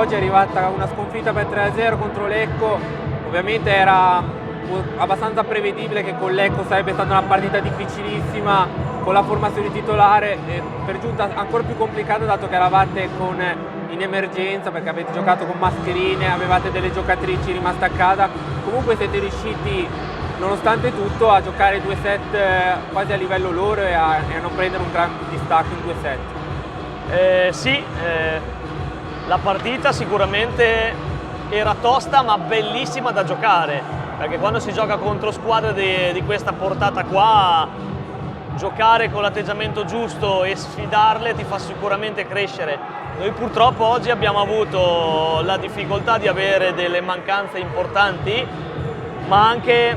oggi è arrivata una sconfitta per 3-0 contro Lecco. Ovviamente era abbastanza prevedibile che con Lecco sarebbe stata una partita difficilissima con la formazione titolare, e per giunta ancora più complicata dato che eravate in emergenza perché avete giocato con mascherine, avevate delle giocatrici rimaste a casa. Comunque siete riusciti, nonostante tutto, a giocare 2 set quasi a livello loro e a non prendere un gran distacco in 2 set. Sì, la partita sicuramente era tosta ma bellissima da giocare, perché quando si gioca contro squadre di questa portata qua, giocare con l'atteggiamento giusto e sfidarle ti fa sicuramente crescere. Noi purtroppo oggi abbiamo avuto la difficoltà di avere delle mancanze importanti, ma anche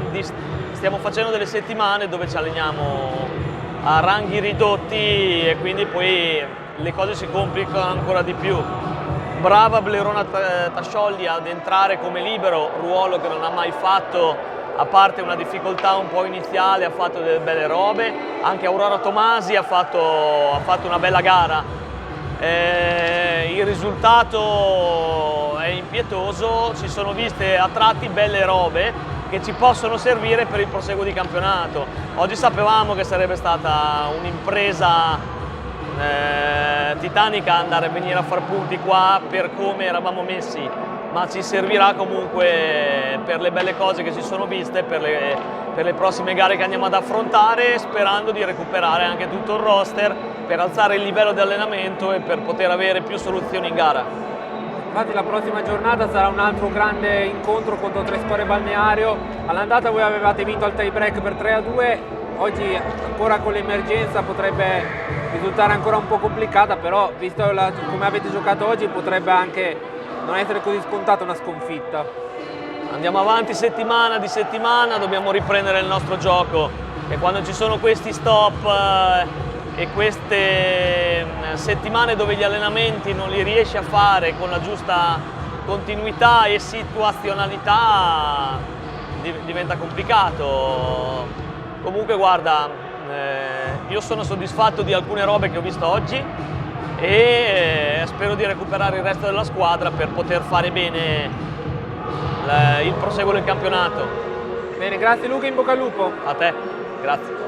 stiamo facendo delle settimane dove ci alleniamo a ranghi ridotti e quindi poi le cose si complicano ancora di più. Brava Blerona Tasciolli ad entrare come libero, ruolo che non ha mai fatto, a parte una difficoltà un po' iniziale, ha fatto delle belle robe. Anche Aurora Tomasi ha fatto una bella gara. Il risultato è impietoso, si sono viste a tratti belle robe che ci possono servire per il proseguo di campionato. Oggi sapevamo che sarebbe stata un'impresa titanica andare a venire a far punti qua per come eravamo messi, ma ci servirà comunque per le belle cose che si sono viste, per le prossime gare che andiamo ad affrontare, sperando di recuperare anche tutto il roster per alzare il livello di allenamento e per poter avere più soluzioni in gara. Infatti la prossima giornata sarà un altro grande incontro contro Trespore Balneario. All'andata voi avevate vinto al tie break per 3-2, oggi ancora con l'emergenza potrebbe risultare ancora un po' complicata, però visto come avete giocato oggi potrebbe anche non essere così scontata una sconfitta. Andiamo avanti settimana di settimana, dobbiamo riprendere il nostro gioco e quando ci sono questi stop e queste settimane dove gli allenamenti non li riesci a fare con la giusta continuità e situazionalità diventa complicato. Comunque guarda, io sono soddisfatto di alcune robe che ho visto oggi e spero di recuperare il resto della squadra per poter fare bene il proseguo del campionato. Bene, grazie Luca, in bocca al lupo. A te, grazie.